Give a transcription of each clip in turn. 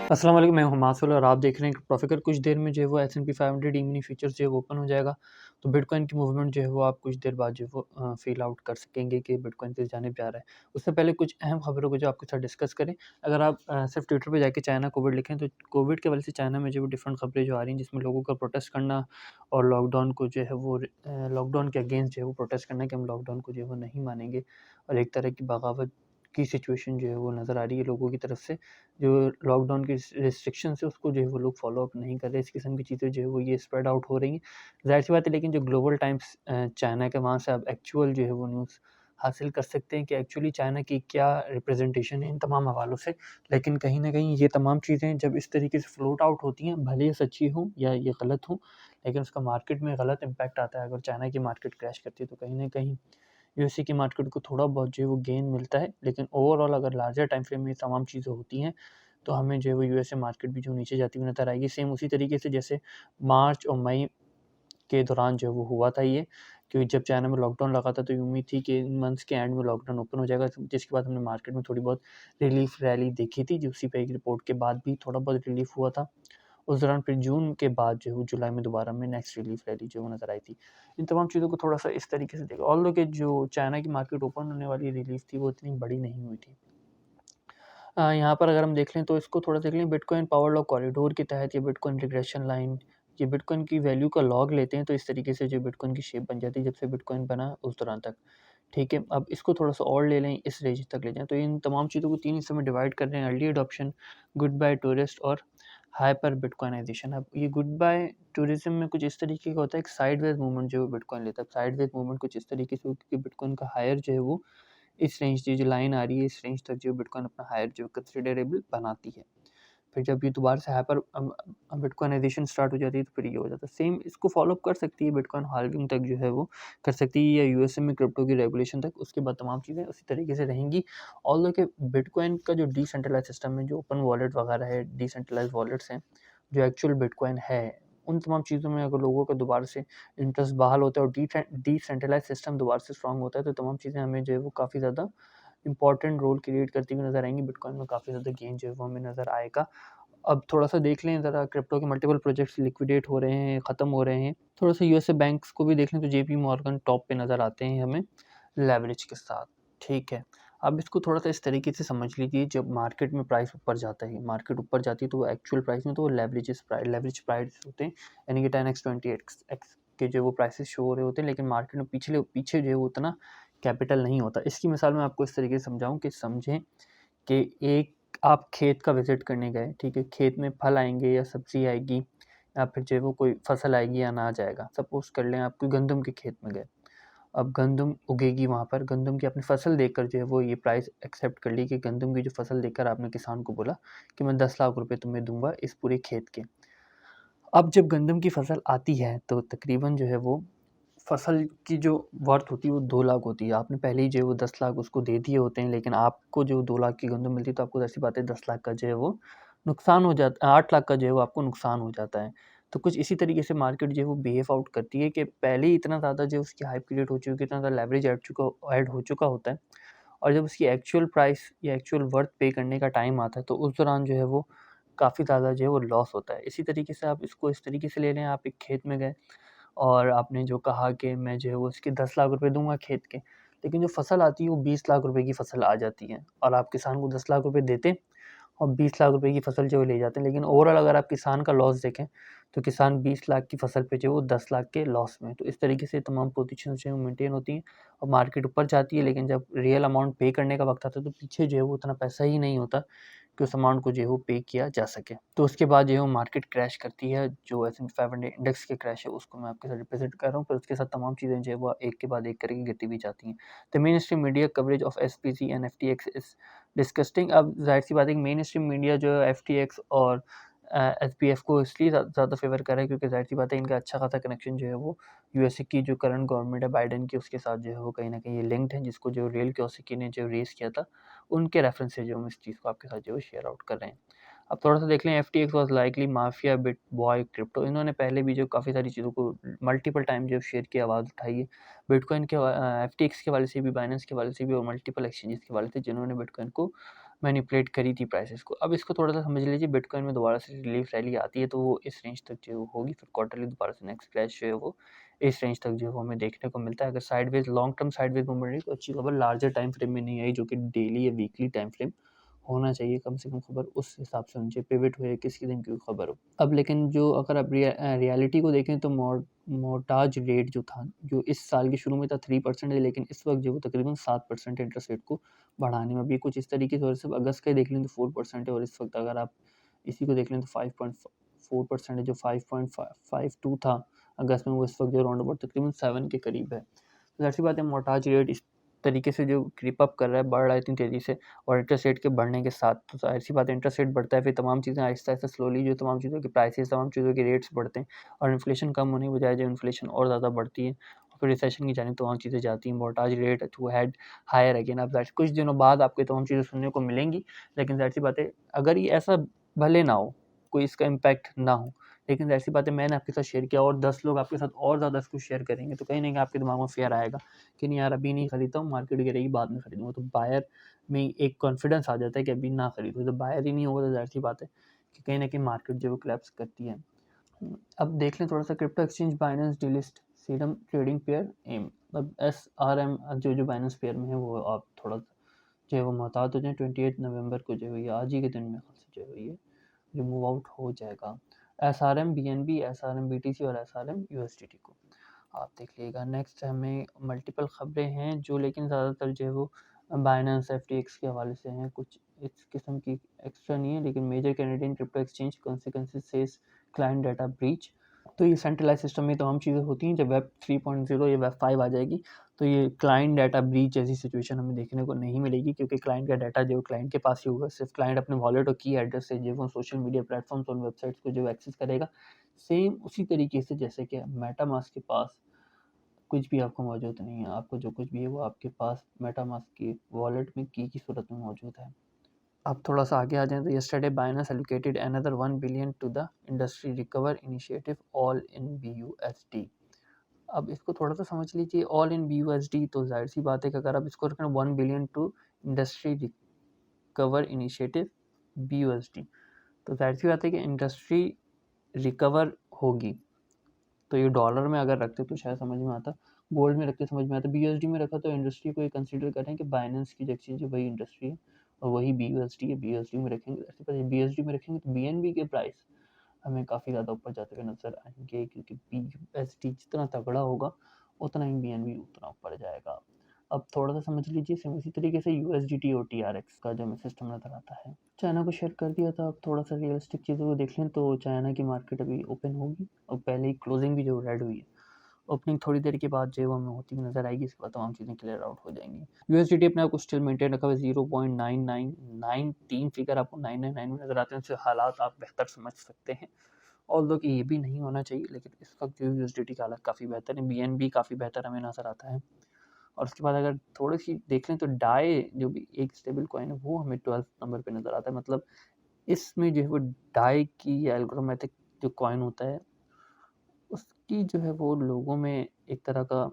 अस्सलाम वालेकुम, मैं हूं मासूल और आप देख रहे हैं कि प्रॉफिकर कुछ देर में जो है वो S&P 500 ई-मिनी फ्यूचर्स जो है वो ओपन हो जाएगा। तो बिटकॉइन की मूवमेंट जो है वो आप कुछ देर बाद जो है वो फ़ील आउट कर सकेंगे कि बिटकॉइन किस जानिब जा रहा है। उससे पहले कुछ अहम खबरों को जो आपके साथ डिस्कस करें। अगर आप सिर्फ ट्विटर पे जाके चाइना कोविड लिखें तो कोविड के वजह से चाइना में जो है डिफरेंट खबरें जो आ रही हैं जिसमें लोगों का प्रोटेस्ट करना और लॉकडाउन को जो है वो लॉकडाउन के अगेंस्ट जो है वो प्रोटेस्ट करना कि हम लॉकडाउन को जो है वो नहीं मानेंगे और एक तरह की बगावत की सिचुएशन जो है वो नज़र आ रही है लोगों की तरफ से। जो लॉकडाउन की रिस्ट्रिक्शंस है उसको जो है वो लोग फॉलो अप नहीं कर रहे, इस किस्म की चीज़ें जो है वो ये स्प्रेड आउट हो रही हैं। ज़ाहिर-सी बात है लेकिन जो ग्लोबल टाइम्स चाइना के वहाँ से आप एक्चुअल जो है वो न्यूज़ हासिल कर सकते हैं कि एक्चुअली चाइना की क्या रिप्रेजेंटेशन है इन तमाम हवालों से। लेकिन कहीं न कहीं ये तमाम चीज़ें जब इस तरीके से फ्लोट आउट होती हैं, भले ही सच्ची हों या ये गलत हों, लेकिन उसका मार्केट में गलत इम्पैक्ट आता है। अगर चाइना की मार्केट क्रैश करती है तो कहीं न कहीं यूएसए की मार्केट को थोड़ा बहुत जो है वो गेन मिलता है, लेकिन ओवरऑल अगर लार्जर टाइम फ्रेम में ये तमाम चीज़ें होती हैं, तो हमें जो है वो यूएसए मार्केट भी जो नीचे जाती हुई नज़र आएगी। सेम उसी तरीके से जैसे मार्च और मई के दौरान जो है वो हुआ था ये, क्योंकि जब चाइना में लॉकडाउन लगा था तो ये उम्मीद थी कि इन मंथ्स के एंड में लॉकडाउन ओपन हो जाएगा, जिसके बाद हमने मार्केट में थोड़ी बहुत रिलीफ रैली देखी थी, जो उसी पे एक रिपोर्ट के बाद भी थोड़ा बहुत रिलीफ हुआ था। उस दौरान फिर जून के बाद जो है वो जुलाई में दोबारा में नेक्स्ट रिलीफ रैली जो है वो नज़र आई थी। इन तमाम चीज़ों को थोड़ा-सा इस तरीके से देखा ऑल्दो कि जो चाइना की मार्केट ओपन होने वाली रिलीफ थी वो इतनी बड़ी नहीं हुई थी। यहाँ पर अगर हम देख लें तो इसको थोड़ा देख लें बिटकॉइन पावर लॉ कॉरिडोर के तहत या बिटकॉइन रिग्रेशन लाइन, ये बिटकॉइन की वैल्यू का लॉग लेते हैं तो इस तरीके से जो बिटकॉइन की शेप बन जाती है जब से बिटकॉइन बना उस दौरान तक। ठीक है, अब इसको थोड़ा-सा और ले लें, इस रेंज तक ले जाएँ, तो इन तमाम चीज़ों को 3 हिस्सों में डिवाइड कर रहे हैं, early adoption, good bye tourist और हाइपर बिटकॉइनाइज़ेशन। अब ये गुड बाय टूरिज़्म में कुछ इस तरीके का होता है, एक साइडवेज़ मूवमेंट जो बिटकॉइन लेता है। साइडवेज़ मूवमेंट कुछ इस तरीके से होती है कि बिटकॉइन का हायर जो है वो इस रेंज से जो लाइन आ रही है, इस रेंज तक जो बिटकॉइन अपना हायर जो कंसिडरेबल बनाती है। फिर जब ये दोबारा से हाइपर बिटकॉइनाइज़ेशन स्टार्ट हो जाती है तो फिर ये हो जाता है। सेम इसको फ़ॉलो अप कर सकती है बिटकॉइन हाल्विंग तक जो है वो कर सकती है या यूएसए में क्रिप्टो की रेगुलेशन तक, उसके बाद तमाम चीज़ें उसी तरीके से रहेंगी। ऑल्दो कि बिटकॉइन का जो डिसेंट्रलाइज़ सिस्टम है, जो ओपन वॉलेट वगैरह है, डिसेंट्रलाइज़ वॉलेट्स हैं, जो एक्चुअल बिटकॉइन है, उन तमाम चीज़ों में अगर लोगों का दोबारा से इंटरेस्ट बहाल होता है और डिसेंट्रलाइज़ सिस्टम दोबारा से स्ट्रॉन्ग होता है, तो तमाम चीज़ें हमें जो है वो काफ़ी ज़्यादा इम्पोर्टेंट रोल क्रिएट करती हुई नज़र आएँगी। बिटकॉइन में काफ़ी ज़्यादा गेन जो है वो हमें नज़र आएगा। अब थोड़ा-सा देख लें ज़रा क्रिप्टो के मल्टीपल प्रोजेक्ट्स लिक्विडेट हो रहे हैं, ख़त्म हो रहे हैं। थोड़ा-सा यूएसए बैंक्स को भी देख लें तो जेपी मॉर्गन टॉप पे नज़र आते हैं हमें लेवरेज के साथ, ठीक है। अब इसको थोड़ा-सा इस तरीके से समझ लीजिए, जब मार्केट में प्राइस ऊपर जाता है, मार्केट ऊपर जाती है तो वो एक्चुअल प्राइस में तो वो लेवरेज प्राइस होते हैं, यानी कि 10x 20x के जो वो प्राइसेज़ शो हो रहे होते हैं, लेकिन मार्केट में पीछे जो है वो उतना कैपिटल नहीं होता। इसकी मिसाल मैं आपको इस तरीके से समझाऊँ कि समझें कि एक आप खेत का विज़िट करने गए, ठीक है? खेत में फल आएँगे या सब्ज़ी आएगी या फिर जो है वो कोई फसल आएगी या अनाज आएगा। सपोज़ कर लें आप कोई गंदम के खेत में गए। अब गंदम उगेगी वहाँ पर, गंदम की आपने फसल देखकर जो है वो ये प्राइस एक्सेप्ट कर ली कि गंदम की जो फसल देखकर आपने किसान को बोला कि मैं 10 लाख रुपए तुम्हें दूँगा इस पूरे खेत के। अब जब गंदम की फसल आती है तो तकरीबन जो है वो फसल की जो वर्थ होती है वो 2 लाख होती है। आपने पहले ही जो है वो 10 लाख उसको दे दिए होते हैं, लेकिन आपको जो 2 लाख की गंदम मिलती है तो आपको ज़ाहिर-सी बात है 10 लाख का जो है वो नुकसान हो जाता है, 8 लाख का जो है वो आपको नुकसान हो जाता है। तो कुछ इसी तरीके से मार्केट जो है वो बिहेव आउट करती है कि पहले ही इतना ज़्यादा जो उसकी हाइप क्रिएट हो चुकी है, इतना ज़्यादा लेवरेज ऐड हो चुका होता है और जब उसकी एक्चुअल प्राइस या एक्चुअल वर्थ पे करने का टाइम आता है तो उस दौरान जो है वो काफ़ी ज़्यादा जो है वो लॉस होता है। इसी तरीके से आप इसको इस तरीके से ले लें, आप एक खेत में गए और आपने जो कहा कि मैं जो है वो उसके 10 लाख रुपए दूँगा खेत के, लेकिन जो फसल आती है वो 20 लाख रुपए की फसल आ जाती है और आप किसान को 10 लाख रुपए देते और 20 लाख रुपए की फसल जो है ले जाते हैं। लेकिन ओवरऑल अगर आप किसान का लॉस देखें, तो किसान 20 लाख की फसल पे जो है वो 10 लाख के लॉस में है। तो इस तरीके से तमाम पोज़ीशंस जो है वो मेंटेन होती हैं और मार्केट ऊपर जाती है, लेकिन जब रियल अमाउंट पे करने का वक़्त आता है, तो पीछे जो है वो उतना पैसा ही नहीं होता कि उस अमाउंट को जो है वो पे किया जा सके। तो उसके बाद जो है वो मार्केट क्रैश करती है, जो एस एंड पी 500 इंडेक्स के क्रैश है उसको मैं आपके साथ रिप्रेज़ेंट कर रहा हूँ, पर उसके साथ तमाम चीज़ें जो है वो एक के बाद एक करके गिरती भी जाती हैं। The mainstream media coverage of SPC and FTX is disgusting. अब ज़ाहिर-सी बात है कि मेनस्ट्रीम मीडिया जो है एफटीएक्स और एसपीएफ को इसलिए ज़्यादा फ़ेवर कर रहा है क्योंकि ज़ाहिर-सी बात है इनका अच्छा खासा कनेक्शन जो है वो यूएसए की जो करंट गवर्नमेंट है बाइडेन की उसके साथ जो है वो कहीं न कहीं ये लिंक्ड है, जिसको जो रियल क्यूरियोसिटी ने जो रेज़ किया था, उनके रेफ़रेंस से जो हम इस चीज़ को आपके साथ जो है शेयर आउट कर रहे हैं। अब थोड़ा-सा देख लें, FTX was likely mafia bit boy crypto, इन्होंने पहले भी जो काफ़ी सारी चीज़ों को मल्टीपल टाइम जो शेयर की आवाज़ उठाई है। बिटकॉइन के एफटीएक्स के हवाले से भी, बाइनेंस के हवाले से भी और मल्टीपल एक्सचेंजेस के हवाले से जिन्होंने बिटकॉइन को मैनिपुलेट करी थी प्राइसेस को। अब इसको थोड़ा-सा समझ लीजिए, बिटकॉइन में दोबारा से रिलीफ रैली आती है तो वो इस रेंज तक जो होगी, फिर क्वार्टरली दोबारा से नेक्स्ट क्रैश जो है वो इस रेंज तक जो है वो हमें देखने को मिलता है। अगर sideways long term sideways movement रही तो अच्छी खबर लार्जर टाइम फ्रेम में नहीं आई, जो कि डेली या वीकली टाइम फ्रेम होना चाहिए कम से कम खबर उस हिसाब से होनी चाहिए, पिवट हुए किसी दिन की खबर हो। अब लेकिन जो अगर आप रियलिटी को देखें तो मोर्टाज रेट जो था, जो इस साल के शुरू में था 3% है, लेकिन इस वक्त जो वो तकरीबन 7% इंटरेस्ट रेट को बढ़ाने में अभी कुछ इस तरीके से, और सिर्फ अगस्त का ही देख लें तो 4% है, और इस वक्त अगर आप इसी को देख लें तो 5.4% है, जो 5.52 था अगस्त में, वो इस वक्त जो राउंड अबाउट तकरीबन 7 के करीब है। तो ऐसी बात है, मोर्टाज रेट इस तरीके से जो क्रीप अप कर रहा है, बढ़ रहा है इतनी तेज़ी से, और इंटरेस्ट रेट के बढ़ने के साथ तो ज़ाहिर सी बात है इंटरेस्ट रेट बढ़ता है, फिर तमाम चीज़ें आहिस्ता-आहिस्ता स्लोली जो तमाम चीज़ों की प्राइसेस, तमाम चीज़ों के रेट्स बढ़ते हैं, और इन्फ्लेशन कम होने के बजाय जो इन्फ्लेशन और ज़्यादा बढ़ती है, और फिर रिसेशन की जानिब तमाम चीज़ें जाती हैं। Mortgage rate to head higher again. अब ज़ाहिर कुछ दिनों बाद आपको ये तमाम चीज़ें सुनने को मिलेंगी, लेकिन ज़ाहिर सी बात है अगर ये ऐसा भले ना हो, कोई इसका इम्पैक्ट ना हो, लेकिन ज़ाहिर सी बात है मैंने आपके साथ शेयर किया और 10 लोग आपके साथ और ज़्यादा इसको शेयर करेंगे, तो कहीं न कहीं आपके दिमाग में फ़ियर आएगा कि नहीं यार अभी नहीं खरीदता हूँ, मार्केट गिरेगी बाद में खरीदूँगा। तो बायर में एक कॉन्फिडेंस आ जाता है कि अभी ना खरीदो। जब बायर ही नहीं होगा तो ज़ाहिर-सी बात है कि कहीं न कहीं मार्केट जो है वो कोलैप्स करती है। अब देख लें थोड़ा-सा crypto exchange Binance delist serum trading pair एम। अब एसआरएम जो बाइनेंस पेयर में है वो आप थोड़ा जो है वो मोहतात हो जाएँ। 28 नवंबर को जो है ये आज ही के दिन में जो है ये रिमूव आउट हो जाएगा। एसआरएम बीएनबी, एसआरएम बीटीसी और एसआरएम यूएसडीटी को आप देख लीजिएगा। नेक्स्ट हमें मल्टीपल खबरें हैं जो, लेकिन ज़्यादातर जो है वो बाइनेंस एफटीएक्स के हवाले से हैं, कुछ इस किस्म की एक्स्ट्रा नहीं है। लेकिन major Canadian crypto exchange consequences says client data breach. तो ये सेंट्रलाइज सिस्टम में तमाम चीज़ें होती हैं। जब वेब 3.0 या वेब 5 आ जाएगी तो ये क्लाइंट डाटा ब्रीच जैसी सिचुएशन हमें देखने को नहीं मिलेगी, क्योंकि क्लाइंट का डाटा जो क्लाइंट के पास ही होगा। सिर्फ क्लाइंट अपने वॉलेट और की एड्रेस से जो वो सोशल मीडिया प्लेटफॉर्म्स और वेबसाइट्स को जो एक्सेस करेगा, सेम उसी तरीके से जैसे कि मेटामास्क के पास कुछ भी आपको मौजूद नहीं है। आपको जो कुछ भी है वो आपके पास मेटामास्क की वॉलेट में की सूरत में मौजूद है। अब थोड़ा सा आगे आ जाएं तो yesterday Binance allocated another 1 billion to the industry recover initiative all in BUSD. अब इसको थोड़ा सा समझ लीजिए, ऑल इन बीयूएसडी तो जाहिर सी बात है कि अगर आप इसको रखें 1 billion to industry recover initiative BUSD, तो जाहिर सी बात है कि इंडस्ट्री रिकवर होगी। तो ये डॉलर में अगर रखते तो शायद समझ में आता, गोल्ड में रखते समझ में आता। बीयूएसडी में रखा तो इंडस्ट्री को ये कंसीडर करें कि बाइनेंस की जो एक्सचेंज है वही इंडस्ट्री है और वही बीयूएसडी है। बीयूएसडी में रखेंगे, ऐसे पर बीयूएसडी में रखेंगे तो बीएनबी के प्राइस हमें काफ़ी ज़्यादा ऊपर जाते हुए नजर आएंगे, क्योंकि बीयूएसडी जितना तगड़ा होगा उतना ही बीएनबी उतना ऊपर जाएगा। अब थोड़ा सा समझ लीजिए, सेम उसी तरीके से यूएसडीटी और टीआरएक्स का जो हमें सिस्टम नजर आता है। चाइना को शेयर कर दिया था। अब थोड़ा सा रियलिस्टिक चीज़ों को देख लें तो चाइना की मार्केट अभी ओपन होगी और पहले ही क्लोजिंग भी जो रेड हुई है। ओपनिंग थोड़ी देर के बाद जो है वो हमें होती हुई नजर आएगी, इसके बाद तमाम चीज़ें क्लियर आउट हो जाएंगी। यूएसडीटी अपने आप को स्टिल मेंटेन रखा हुआ 0.9993 फिगर आपको 999 में नजर आते हैं। उससे हालात आप बेहतर समझ सकते हैं, ऑल्दो कि ये भी नहीं होना चाहिए, लेकिन इस वक्त जो यूएसडीटी का हालत काफ़ी बेहतर है। बीएनबी काफ़ी बेहतर हमें नजर आता है। और उसके बाद अगर थोड़ी सी देख लें तो डाई जो भी एक स्टेबल कॉइन है वो हमें 12 नंबर पे नज़र आता है। मतलब इसमें जो है वो डाई की एल्गोरिथमिक जो कॉइन होता है उसकी जो है वो लोगों में एक तरह का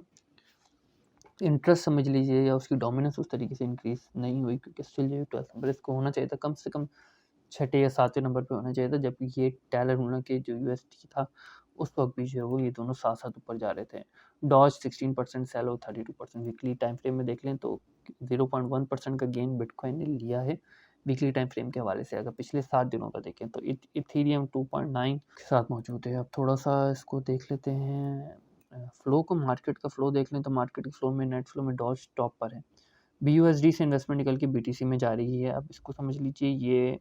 इंटरेस्ट समझ लीजिए, या उसकी डोमिनेंस उस तरीके से इंक्रीज नहीं हुई, क्योंकि स्टिल जो है 12 नंबर इसको होना चाहिए था, कम से कम 6 या 7 नंबर पे होना चाहिए था। जबकि ये टेलर लूना के जो यूएसडी था उस वक्त भी जो है वो ये दोनों साथ साथ ऊपर जा रहे थे। डॉज 16% सेलो 32%। वीकली टाइम फ्रेम में देख लें तो 0.1% का गेन बिटकॉइन ने लिया है वीकली टाइम फ्रेम के हवाले से। अगर पिछले 7 दिनों का देखें तो इथेरियम 2.9 के साथ मौजूद है। अब थोड़ा सा इसको देख लेते हैं फ्लो को, मार्केट का फ्लो देख लें तो मार्केट के फ्लो में नेट फ्लो में डॉज टॉप पर है। बीयूएसडी से इन्वेस्टमेंट निकल के बीटीसी में जा रही है। अब इसको समझ लीजिए, ये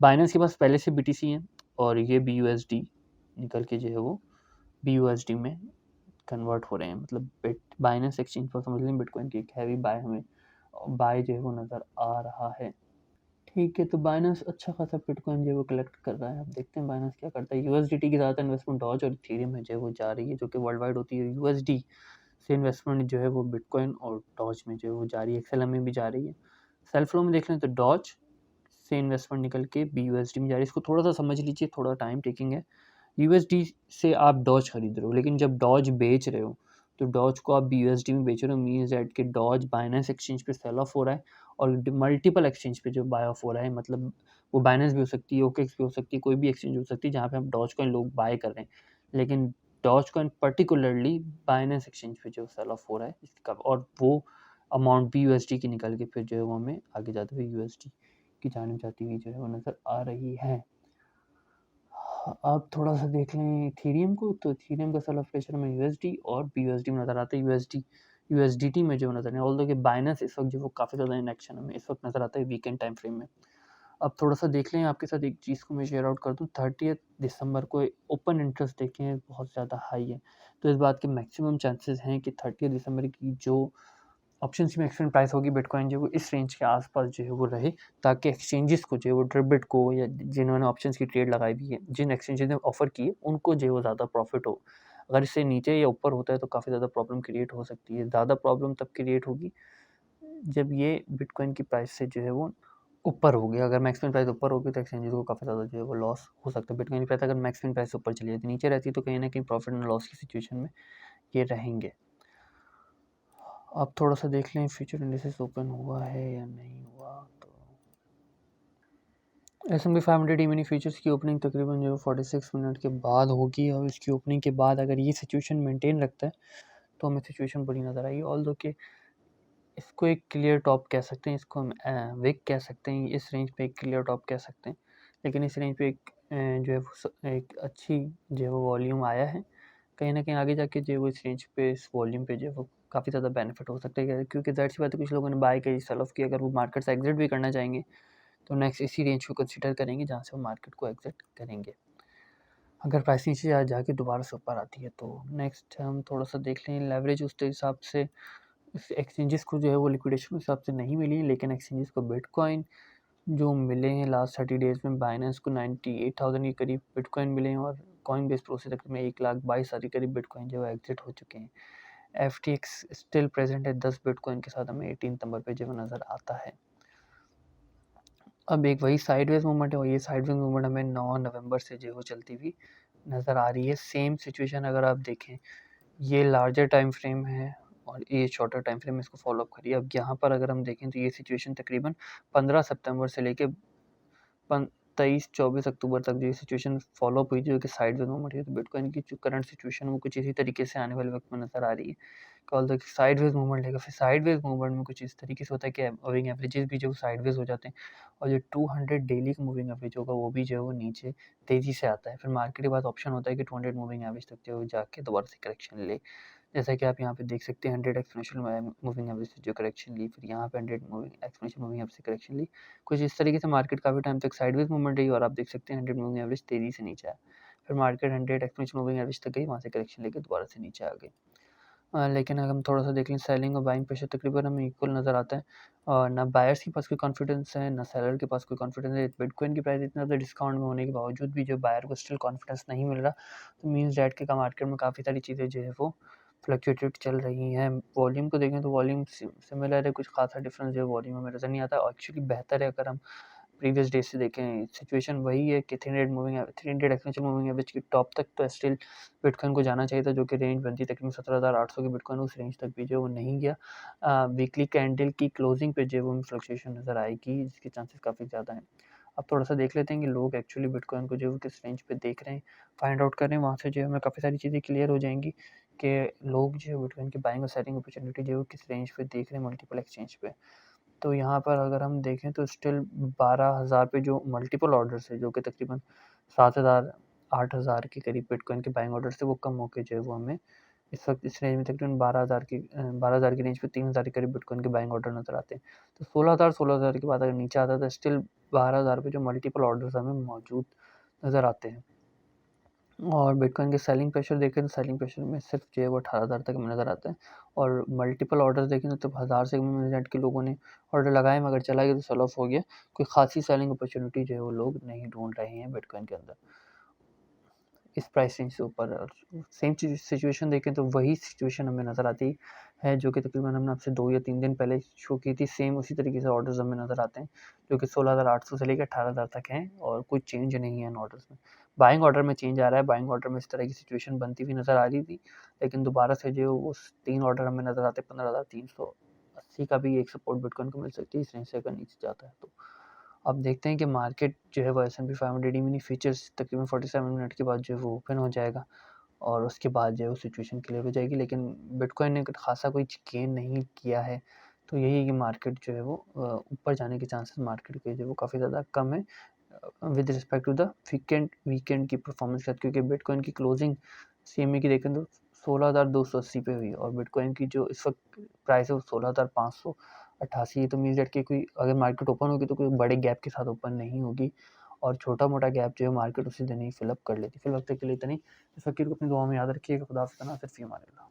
बाइनेंस के पास पहले से बीटीसी है और ये बीयूएसडी निकल के जो है वो बीयूएसडी में कन्वर्ट हो रहे हैं। मतलब बाइनेंस एक्सचेंज पर समझ लें बिटकॉइन की एक हैवी बाय हमें बाय जो है वो नज़र आ रहा है। ठीक है, तो बाइनेंस अच्छा खासा बिटकॉइन जो है वो कलेक्ट कर रहा है। अब देखते हैं बाइनेंस क्या करता है। यूएसडीटी की ज़्यादा इन्वेस्टमेंट डॉज और इथेरियम में जो है वो जा रही है, जो कि वर्ल्ड वाइड होती है। यूएसडी से इन्वेस्टमेंट जो है वो बिटकॉइन और डॉज में जो है वो जा रही है, एक्सएलएम में भी जा रही है। सेल्फ फ्लो में देख लें तो डॉज से इन्वेस्टमेंट निकल के बीयूएसडी में जा रही है। इसको थोड़ा सा समझ लीजिए, थोड़ा टाइम टेकिंग है। यूएसडी से आप डॉज खरीद रहे हो, लेकिन जब डॉज बेच रहे हो तो डॉज को आप बीयूएसडी में बेच रहे हो, मीन्स दैट कि डॉज बाइनेंस एक्सचेंज पे सेल ऑफ हो रहा है और मल्टीपल एक्सचेंज पे जो बाय ऑफ हो रहा है, मतलब वो बाइनेंस भी हो सकती है, ओकेएक्स भी हो सकती है, कोई भी एक्सचेंज हो सकती है जहाँ पे हम डॉजकॉइन लोग बाय कर रहे हैं, लेकिन डॉजकॉइन पर्टिकुलरली बाइनेंस एक्सचेंज पे जो सेल ऑफ हो रहा है इसका, और वो अमाउंट भी यूएसडी की निकल के फिर जो है वो हमें आगे जाते हुए यूएसडी की जानिब जाती हुई जो है वो नज़र आ रही है। अब थोड़ा सा देख लें इथेरियम को, तो इथेरियम का सेल ऑफ प्रेशर में यूएसडी और बीयूएसडी में नज़र आता है। यूएसडीटी में जो नज़र है, ऑल्दो कि बाइनेंस इस वक्त जो वो काफ़ी ज़्यादा इन एक्शन में इस वक्त नज़र आता है वीकेंड टाइम फ्रेम में। अब थोड़ा सा देख लें, आपके साथ एक चीज़ को मैं शेयर आउट कर दूं, 30 दिसंबर को ओपन इंटरेस्ट देखें बहुत ज़्यादा हाई है, तो इस बात के मैक्सिमम चांसेस हैं कि 30 दिसंबर की जो ऑप्शंस की मैक्सिमम प्राइस होगी बिटकॉइन जो है वो इस रेंज के आसपास जो है वो रहे, ताकि एक्सचेंजेस को जो है वो ड्रिबिट को या जिन्होंने ऑप्शंस की ट्रेड लगाई हुई है, जिन एक्सचेंजेस ने ऑफर की है, उनको जो है वो ज़्यादा प्रॉफिट हो। अगर इससे नीचे या ऊपर होता है तो काफ़ी ज़्यादा प्रॉब्लम क्रिएट हो सकती है। ज़्यादा प्रॉब्लम तब क्रिएट होगी जब ये बिटकॉइन की प्राइस से जो है वो ऊपर होगी। अगर मैक्सिमम प्राइस ऊपर होगी तो एक्सचेंजेस को काफ़ी ज़्यादा जो है वो लॉस हो सकता है। बिटकॉइन की प्राइस अगर मैक्सिमम प्राइस ऊपर चली जाती, नीचे रहती, तो कहीं ना कहीं प्रॉफिट एंड लॉस की सिचुएशन में ये रहेंगे। अब थोड़ा सा देख लें फ्यूचर इंडिसेस ओपन हुआ है या नहीं हुआ। तो S&P 500 ई-मिनी फ्यूचर्स की ओपनिंग तकरीबन जो 46 मिनट के बाद होगी, और इसकी ओपनिंग के बाद अगर ये सिचुएशन मेंटेन रखता है तो हमें सिचुएशन बुरी नज़र आई। ऑल्दो कि इसको एक क्लियर टॉप कह सकते हैं, इसको हम विक कह सकते हैं, इस रेंज पे एक क्लियर टॉप कह सकते हैं, लेकिन इस रेंज पे एक जो है एक अच्छी जो है वो वॉल्यूम आया है। कहीं ना कहीं आगे जाके जो है वो इस रेंज पे, इस वॉल्यूम पे जो है वो काफ़ी ज़्यादा बेनिफिट हो सकता है, क्योंकि ज़ाहिर सी बात है कुछ लोगों ने बाय करी, सेल ऑफ किया। अगर वो मार्केट से एग्जिट भी करना चाहेंगे तो नेक्स्ट इसी रेंज को कंसिडर करेंगे जहाँ से वो मार्केट को एग्जिट करेंगे। अगर प्राइस नीचे जाके दोबारा से ऊपर आती है तो नेक्स्ट हम थोड़ा सा देख लें लेवरेज। उसके हिसाब से एक्सचेंजेस को जो है वो लिक्विडेशन के हिसाब से नहीं मिली, लेकिन एक्सचेंजेस को बिटकॉइन जो मिले हैं लास्ट 30 डेज़ में, बाइनेंस को 98,000 के करीब बिटकॉइन मिले हैं, और कॉइन बेस प्रोसेस में 1,22,000 के करीब बिटकॉइन जो है एग्जिट हो चुके हैं। FTX स्टिल प्रेजेंट है 10 बिटकॉइन के साथ, हमें 18 नंबर पे जो है नज़र आता है। अब एक वही साइडवेज मूवमेंट है, और ये साइडवेज मूवमेंट हमें 9 नवंबर से जो है वो चलती हुई नज़र आ रही है। सेम सिचुएशन अगर आप देखें, ये लार्जर टाइम फ्रेम है और ये शॉर्टर टाइम फ्रेम में इसको फॉलो अप करिए। अब यहाँ पर अगर हम देखें तो ये सिचुएशन तकरीबन 15 सितंबर से लेके 23-24 अक्टूबर तक जो ये सिचुएशन फॉलो अप हुई थी, जो कि साइडवेज मूवमेंट है। तो बिटकॉइन की जो करंट सिचुएशन वो कुछ इसी तरीके से आने वाले वक्त में नज़र आ रही है। कॉल द साइडवेज मूवमेंट लेगा, फिर साइडवेज मूवमेंट में कुछ इस तरीके से होता है कि मूविंग एवरेजेस भी जो साइडवेज हो जाते हैं, और जो 200 डेली का मूविंग एवरेज होगा वो भी जो है वो नीचे तेज़ी से आता है। फिर मार्केट के पास ऑप्शन होता है कि 200 मूविंग एवरेज तक जो जाके दोबारा से करेक्शन ले, जैसा कि आप यहाँ पे देख सकते हैं 100 एक्सपोनेंशियल मूविंग एवरेज से जो करेक्शन ली, फिर यहाँ पे 100 मूविंग एक्सपोनेंशियल मूविंग एवरेज से करेक्शन ली। कुछ इस तरीके से मार्केट काफ़ी टाइम तक साइडवेज मूवमेंट रही, और आप देख सकते हैं 100 मूविंग एवरेज तेज़ी से नीचे आया, फिर मार्केट 100 एक्सपोनेंशियल मूविंग एवरेज तक गई, वहाँ से करेक्शन लेके दोबारा से नीचे आ गई। लेकिन अगर हम थोड़ा सा देख लें सेलिंग और बाइंग प्रेशर तकरीबन हमें इक्वल नज़र आता है, और ना बायर्स के पास कोई कॉन्फिडेंस है ना सेलर के पास कोई कॉन्फिडेंस है। बिटकॉइन की प्राइस इतना ज़्यादा डिस्काउंट में होने के बावजूद भी जो बायर को स्टिल कॉन्फिडेंस नहीं मिल रहा, तो मीन्स डैट के का मार्केट में काफ़ी सारी चीज़ें जो है वो फ्लक्चुएटेड चल रही हैं। वॉल्यूम को देखें तो वॉल्यूम सिमिलर है, कुछ खासा डिफरेंस जो है वॉल्यूम में नज़र नहीं आता। एक्चुअली बेहतर है अगर हम प्रीवियस डेज से देखें, सिचुएशन वही है कि 300 एक्सपोनेंशियल मूविंग एवरेज की टॉप तक तो स्टिल बिटकॉइन को जाना चाहिए था, जो कि रेंज बनती है तकरीबन 17,800 की। बिटकॉइन उस रेंज तक भी जो वो नहीं गया। वीकली कैंडल की क्लोजिंग पे जो वो फ्लक्चुएशन नज़र आएगी, जिसके चांसेस काफ़ी ज़्यादा हैं। अब थोड़ा सा देख लेते हैं कि लोग एक्चुअली बिटकॉइन को जो है किस रेंज पे देख रहे हैं, फाइंड आउट कर रहे हैं। वहाँ से जो है हमें काफ़ी सारी चीज़ें क्लियर हो जाएंगी कि लोग जो है बिटकॉइन की बाइंग और सेलिंग अपॉर्चुनिटी जो है किस रेंज पे देख रहे हैं मल्टीपल एक्सचेंज पे। तो यहाँ पर अगर हम देखें तो स्टिल 12,000 पे जो मल्टीपल ऑर्डर्स है, जो कि तकरीबन 7,000 8,000 के करीब बिटकॉइन के बाइंग ऑर्डर थे, वो कम होके जो है वो हमें इस वक्त इस रेंज में तकरीबन 12,000 की रेंज पे 3,000 के करीब बिटकॉइन के बाइंग ऑर्डर नज़र आते हैं। तो 16,000 के बाद अगर नीचे आता है तो स्टिल 12,000 पे जो मल्टीपल ऑर्डर्स हमें मौजूद नज़र आते हैं। और बिटकॉइन के सेलिंग प्रेशर देखें तो सेलिंग प्रेशर में सिर्फ जो है वो 18,000 तक में नज़र आता है, और मल्टीपल ऑर्डर्स देखें तो 1,000 से मिनट के लोगों ने ऑर्डर लगाए, मगर चला गया तो सेल ऑफ हो गया। कोई खासी सेलिंग अपॉर्चुनिटी जो है वो लोग नहीं ढूंढ रहे हैं बिटकॉइन के अंदर इस प्राइस रेंज से ऊपर। और सेम सिचुएशन देखें तो वही सिचुएशन हमें नज़र आती है, जो कि तकरीबन हमने आपसे 2 या 3 दिन पहले शो की थी। सेम उसी तरीके से ऑर्डर्स हमें नज़र आते हैं, जो कि 16,800 से लेकर 18,000 तक हैं, और कोई चेंज नहीं है इन ऑर्डर्स में। बाइंग ऑर्डर में चेंज आ रहा है, बाइंग ऑर्डर में इस तरह की सिचुएशन बनती हुई नज़र आ रही थी, लेकिन दोबारा से जो वो 3 ऑर्डर हमें नज़र आते हैं 15,380 80 का भी एक सपोर्ट बिटकॉइन को मिल सकती है इस रेंज से अगर नीचे जाता है तो। अब देखते हैं कि मार्केट जो है वो S&P 500 ई-मिनी फ्यूचर्स तकरीबन 47 मिनट के बाद जो है वो ओपन हो जाएगा और उसके बाद जो है वो सिचुएशन क्लियर हो जाएगी। लेकिन बिटकॉइन ने खासा कोई गेन नहीं किया है, तो यही है कि मार्केट जो है वो ऊपर जाने के चांसेस मार्केट के जो है वो काफ़ी ज़्यादा कम है with respect to the weekend की परफॉर्मेंस के साथ, क्योंकि बिटकॉइन की क्लोजिंग CME की देखें तो 16,280 पे हुई और बिटकॉइन की जो इस वक्त प्राइस है वो 16,588 है। तो मीन्स दैट कि कोई अगर मार्केट ओपन होगी तो कोई बड़े गैप के साथ ओपन नहीं होगी और छोटा-मोटा गैप जो है मार्केट उसी दिन ही फिल अप कर लेती है। फिर वक्त के लिए इतना ही। इस फकीर को अपनी दुआ में याद रखिएगा। खुदा हाफ़िज़। फिर फ़ी अमान अल्लाह।